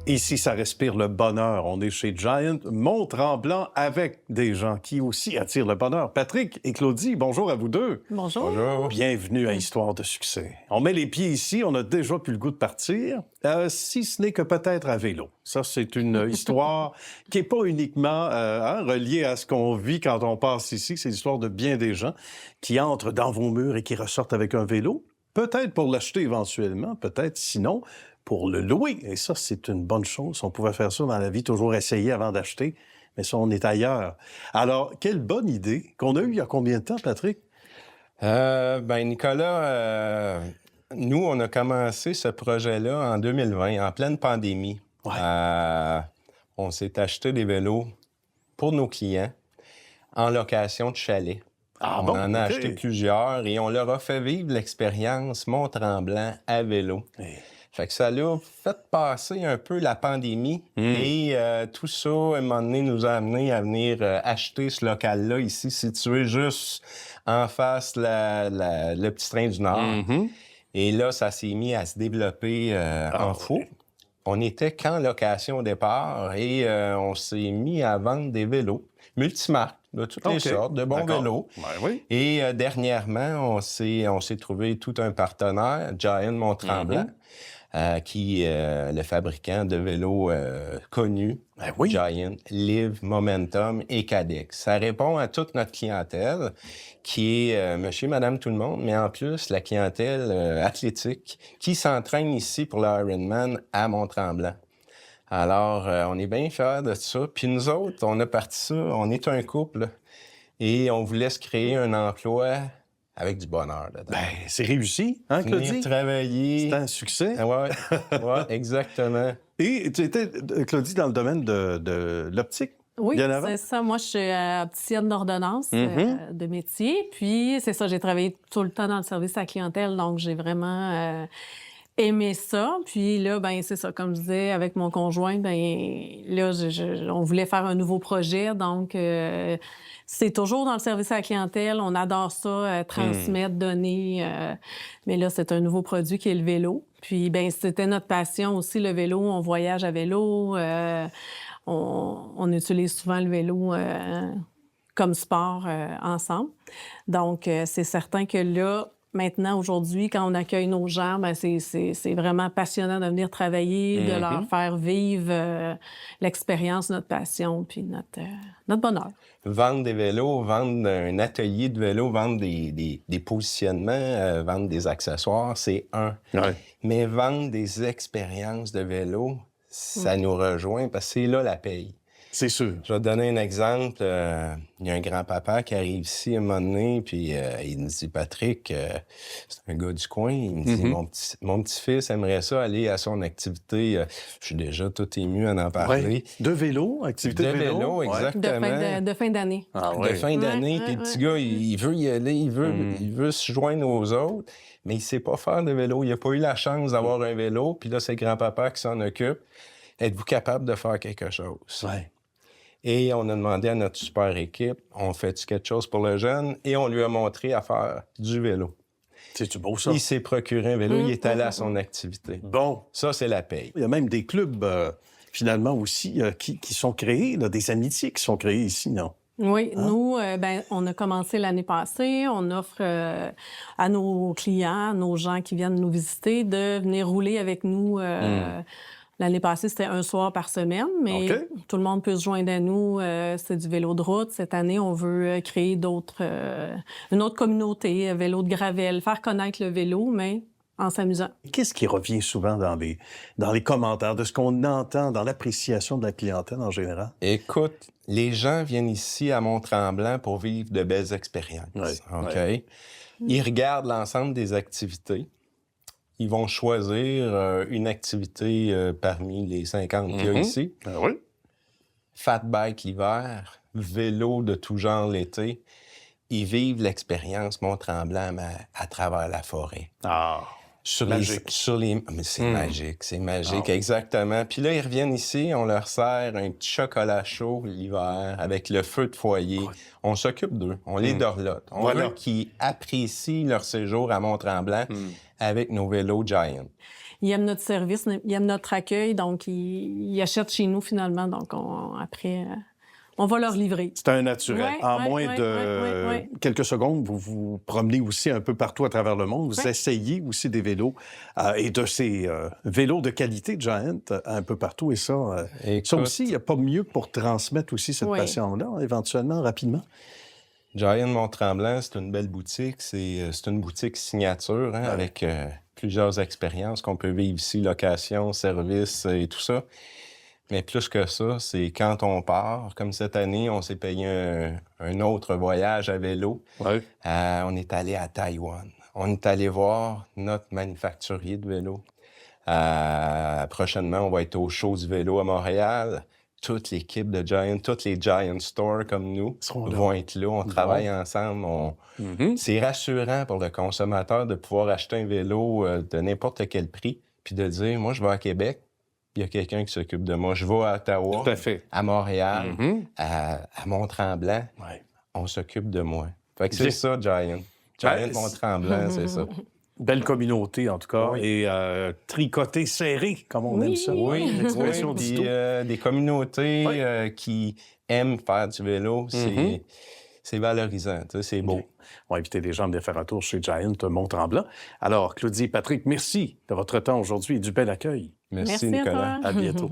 Ici, ça respire le bonheur. On est chez Giant, Mont-Tremblant, avec des gens qui aussi attirent le bonheur. Patrick et Claudie, bonjour à vous deux. Bonjour. Bonjour. Bienvenue à Histoire de succès. On met les pieds ici, on a déjà plus le goût de partir, si ce n'est que peut-être à vélo. Ça, c'est une histoire qui n'est pas uniquement reliée à ce qu'on vit quand on passe ici. C'est l'histoire de bien des gens qui entrent dans vos murs et qui ressortent avec un vélo. Peut-être pour l'acheter éventuellement, peut-être sinon pour le louer. Et ça, c'est une bonne chose. On pouvait faire ça dans la vie, toujours essayer avant d'acheter. Mais ça, on est ailleurs. Alors, quelle bonne idée qu'on a eue il y a combien de temps, Patrick? Nicolas, nous, on a commencé ce projet-là en 2020, en pleine pandémie. Ouais. On s'est acheté des vélos pour nos clients en location de chalet. On en a acheté plusieurs et on leur a fait vivre l'expérience Mont-Tremblant à vélo. Fait que ça l'a fait passer un peu la pandémie et tout ça, à un moment donné, nous a amené à venir acheter ce local-là ici, situé juste en face le petit train du Nord. Et là, ça s'est mis à se développer en fou. On était qu'en location au départ et on s'est mis à vendre des vélos multimarques, de toutes les sortes, de bons vélos. Ben oui. Et dernièrement, on s'est trouvé tout un partenaire, Giant Mont-Tremblant, qui est le fabricant de vélos connu, Giant, Liv, Momentum et Cadex. Ça répond à toute notre clientèle, qui est monsieur, madame, tout le monde, mais en plus, la clientèle athlétique qui s'entraîne ici pour le Ironman à Mont-Tremblant. Alors, on est bien fiers de ça. Puis nous autres, on a parti ça, on est un couple et on voulait se créer un emploi avec du bonheur dedans. Ben, c'est réussi, hein, Claudie? Venir travailler. C'est un succès. Oui, exactement. Et tu étais, Claudie, dans le domaine de l'optique? Oui, bien avant? c'est ça. Moi, je suis opticienne d'ordonnance de métier. Puis, c'est ça, j'ai travaillé tout le temps dans le service à la clientèle, donc j'ai vraiment aimé ça. Puis là, ben c'est ça, comme je disais, avec mon conjoint, ben là, on voulait faire un nouveau projet, donc c'est toujours dans le service à la clientèle. On adore ça, transmettre, donner. Mais là, c'est un nouveau produit qui est le vélo. Puis, ben c'était notre passion aussi, le vélo. On voyage à vélo. On utilise souvent le vélo comme sport ensemble. Donc, c'est certain que là, maintenant, aujourd'hui, quand on accueille nos gens, ben c'est vraiment passionnant de venir travailler, de leur faire vivre l'expérience, notre passion, puis notre bonheur. Vendre des vélos, vendre un atelier de vélo, vendre des positionnements, vendre des accessoires, c'est un. Ouais. Mais vendre des expériences de vélo, ça nous rejoint parce que c'est là la paye. C'est sûr. Je vais te donner un exemple. Il y a un grand-papa qui arrive ici à un moment donné, puis il me dit, Patrick, c'est un gars du coin, il me dit, mon petit-fils aimerait ça aller à son activité. Je suis déjà tout ému à en parler. Ouais. De vélo, activité de vélo. Exactement. De fin d'année. Ah, De fin d'année, puis le petit gars, il veut y aller, il veut se joindre aux autres, mais il sait pas faire de vélo. Il a pas eu la chance d'avoir un vélo, puis là, c'est le grand-papa qui s'en occupe. Êtes-vous capable de faire quelque chose? Ouais. Et on a demandé à notre super équipe, on fait-tu quelque chose pour le jeune? Et on lui a montré à faire du vélo. C'est-tu beau, ça? Il s'est procuré un vélo, il est allé à son activité. Bon. Ça, c'est la paye. Il y a même des clubs, finalement, aussi, qui sont créés, là, des amitiés qui sont créées ici, non? Oui, nous, on a commencé l'année passée. On offre à nos clients, à nos gens qui viennent nous visiter, de venir rouler avec nous. L'année passée, c'était un soir par semaine, mais tout le monde peut se joindre à nous. C'est du vélo de route. Cette année, on veut créer une autre communauté, vélo de gravel, faire connaître le vélo, mais en s'amusant. Qu'est-ce qui revient souvent dans les commentaires, de ce qu'on entend dans l'appréciation de la clientèle en général? Écoute, les gens viennent ici à Mont-Tremblant pour vivre de belles expériences. Ils regardent l'ensemble des activités. Ils vont choisir une activité parmi les 50 qu'il y a ici. Fat bike l'hiver, vélo de tout genre l'été. Ils vivent l'expérience Mont-Tremblant à travers la forêt. Mais c'est magique, exactement. Puis là, ils reviennent ici, on leur sert un petit chocolat chaud l'hiver avec le feu de foyer. On s'occupe d'eux, on les dorlote. On veut qu'ils apprécient leur séjour à Mont-Tremblant avec nos vélos Giant. Ils aiment notre service, ils aiment notre accueil, donc ils achètent chez nous finalement. Donc après, on va leur livrer. C'est un naturel. En moins de quelques secondes, vous vous promenez aussi un peu partout à travers le monde. Vous essayez aussi des vélos et de ces vélos de qualité de Giant un peu partout. Et ça, ça aussi, il n'y a pas mieux pour transmettre aussi cette passion-là, éventuellement, rapidement. Giant Mont-Tremblant, c'est une belle boutique. C'est une boutique signature avec plusieurs expériences qu'on peut vivre ici, location, service et tout ça. Mais plus que ça, c'est quand on part, comme cette année, on s'est payé un autre voyage à vélo. Ouais. On est allé à Taïwan. On est allé voir notre manufacturier de vélo. Prochainement, on va être au show du vélo à Montréal. Toute l'équipe de Giant, tous les Giant Stores comme nous vont être là. On travaille ensemble. C'est rassurant pour le consommateur de pouvoir acheter un vélo de n'importe quel prix puis de dire, moi, je vais à Québec, il y a quelqu'un qui s'occupe de moi. Je vais à Ottawa, à Montréal, à Mont-Tremblant. On s'occupe de moi. Fait que c'est ça, Giant. Giant Mont-Tremblant, c'est ça. Belle communauté, en tout cas, et tricoté serré, comme on aime ça. Oui, l'expression des communautés qui aiment faire du vélo, c'est valorisant, c'est beau. On va inviter les gens à venir faire un tour chez Giant Mont-Tremblant. Alors, Claudie et Patrick, merci de votre temps aujourd'hui et du bel accueil. Merci Nicolas. À bientôt.